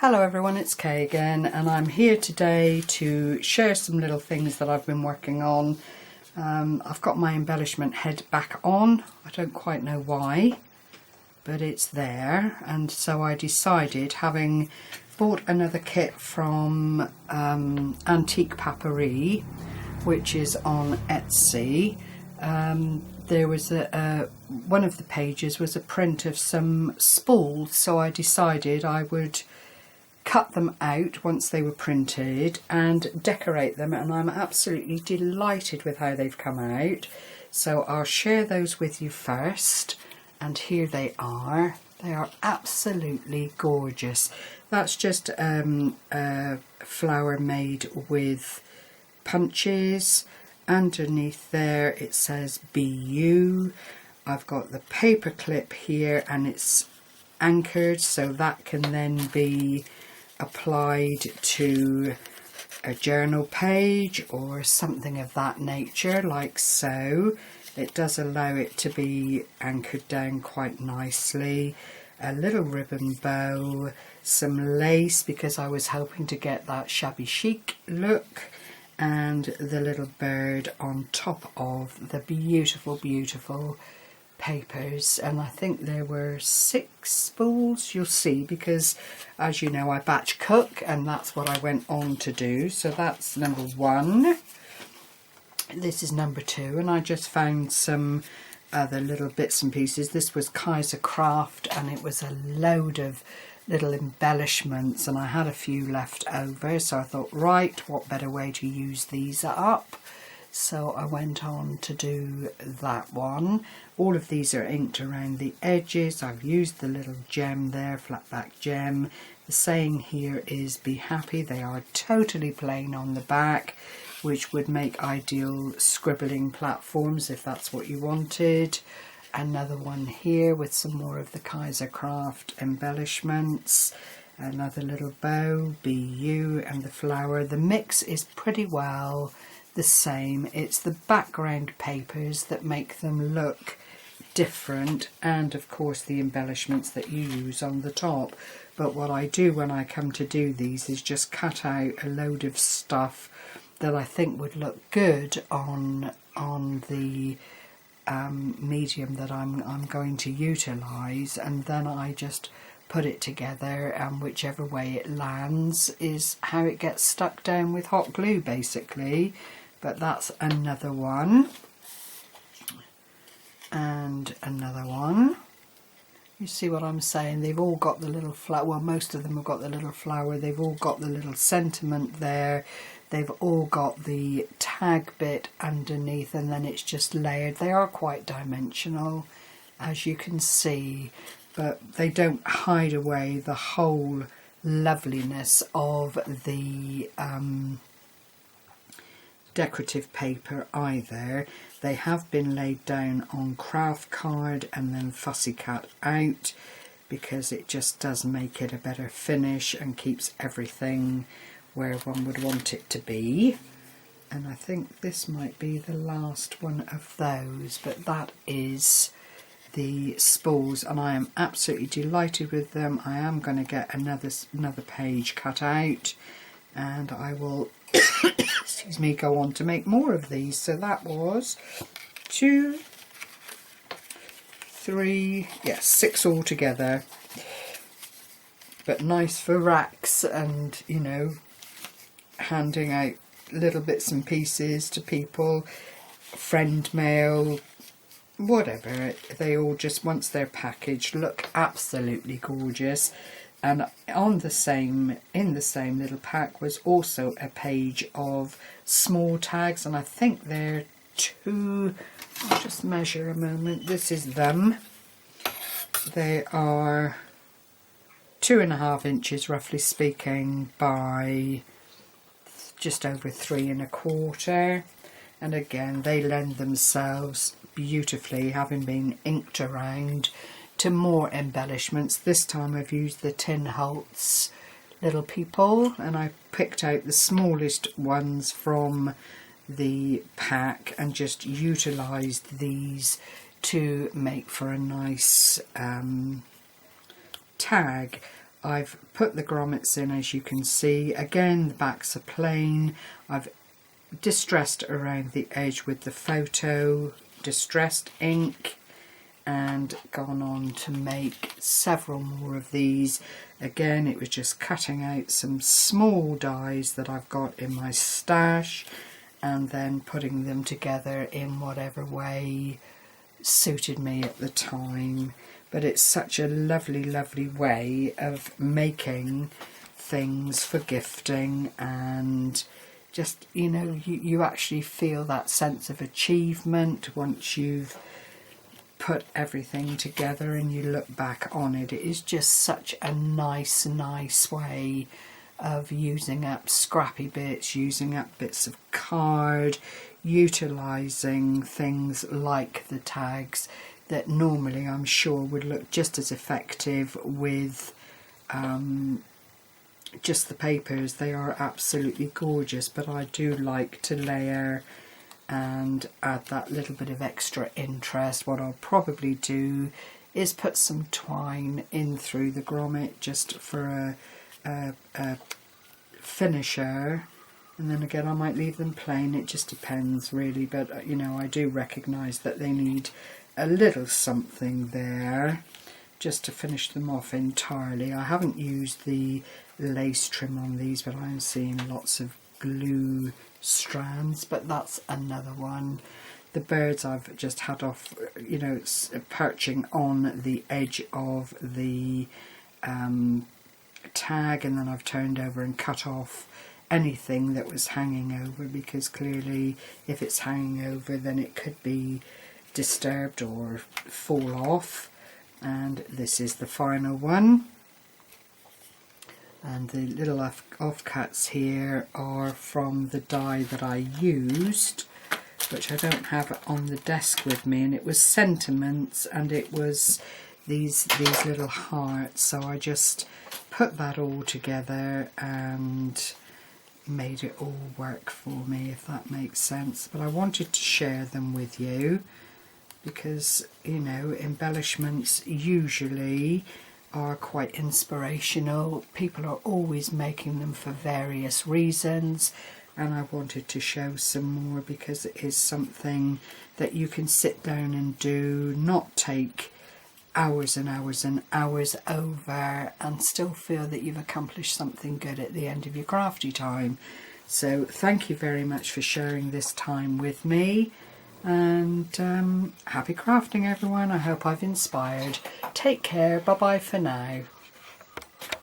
Hello everyone, it's Kay again, and I'm here today to share some little things that I've been working on. I've got my embellishment head back on. I don't quite know why, but it's there, and so I decided, having bought another kit from Antique Paperie, which is on Etsy. There was one of the pages was a print of some spools, so I decided I would cut them out once they were printed and decorate them, and I'm absolutely delighted with how they've come out. So I'll share those with you first, and here they are. They are absolutely gorgeous. That's just a flower made with punches. Underneath there it says BU. I've got the paper clip here and it's anchored, so that can then be applied to a journal page or something of that nature, like so. It does allow it to be anchored down quite nicely. A little ribbon bow, some lace because I was hoping to get that shabby chic look, and the little bird on top of the beautiful, beautiful papers. And I think there were 6 spools, you'll see, because as you know I batch cook and that's what I went on to do. So that's number 1. This is number 2, and I just found some other little bits and pieces. This was Kaiser Craft and it was a load of little embellishments, and I had a few left over, so I thought, right, what better way to use these up? So I went on to do that one. All of these are inked around the edges. I've used the little gem there, flat back gem. The saying here is be happy. They are totally plain on the back, which would make ideal scribbling platforms if that's what you wanted. Another one here with some more of the Kaiser Craft embellishments. Another little bow, BU, and the flower. The mix is pretty well the same. It's the background papers that make them look different, and of course the embellishments that you use on the top. But what I do when I come to do these is just cut out a load of stuff that I think would look good on the medium that I'm going to utilise, and then I just put it together, and whichever way it lands is how it gets stuck down with hot glue basically. But that's another one, and another one. You see what I'm saying? They've all got the little flower, well, most of them have got the little flower, they've all got the little sentiment there, they've all got the tag bit underneath, and then it's just layered. They are quite dimensional, as you can see, but they don't hide away the whole loveliness of the decorative paper either. They have been laid down on craft card and then fussy cut out, because it just does make it a better finish and keeps everything where one would want it to be. And I think this might be the last one of those, but that is the spools, and I am absolutely delighted with them. I am going to get another page cut out, and I will excuse me, go on to make more of these. So that was 2, 3, yes, 6 altogether, but nice for racks and, you know, handing out little bits and pieces to people, friend mail, whatever. They all just, once they're packaged, look absolutely gorgeous. And in the same little pack was also a page of small tags, and I think they're 2, I'll just measure a moment, this is them. They are 2.5 inches roughly speaking by just over 3.25, and again they lend themselves beautifully, having been inked around, to more embellishments. This time I've used the Tin Holtz little people, and I picked out the smallest ones from the pack and just utilised these to make for a nice tag. I've put the grommets in, as you can see. Again, the backs are plain. I've distressed around the edge with the photo distressed ink and gone on to make several more of these. Again, it was just cutting out some small dies that I've got in my stash and then putting them together in whatever way suited me at the time. But it's such a lovely, lovely way of making things for gifting, and just, you know, you actually feel that sense of achievement once you've put everything together and you look back on it. It is just such a nice way of using up scrappy bits, using up bits of card, utilising things like the tags that normally I'm sure would look just as effective with just the papers. They are absolutely gorgeous, but I do like to layer and add that little bit of extra interest. What I'll probably do is put some twine in through the grommet just for a finisher, and then again I might leave them plain. It just depends really, but you know, I do recognise that they need a little something there just to finish them off entirely. I haven't used the lace trim on these, but I'm seeing lots of glue strands, but that's another one. The birds I've just had off, you know, perching on the edge of the tag, and then I've turned over and cut off anything that was hanging over, because clearly if it's hanging over then it could be disturbed or fall off. And this is the final one, and the little offcuts here are from the die that I used, which I don't have on the desk with me, and it was sentiments, and it was these little hearts, so I just put that all together and made it all work for me, if that makes sense. But I wanted to share them with you because, you know, embellishments usually are quite inspirational. People are always making them for various reasons, and I wanted to show some more because it is something that you can sit down and do, not take hours and hours and hours over, and still feel that you've accomplished something good at the end of your crafty time. So thank you very much for sharing this time with me, and happy crafting everyone. I hope I've inspired. Take care. Bye bye for now.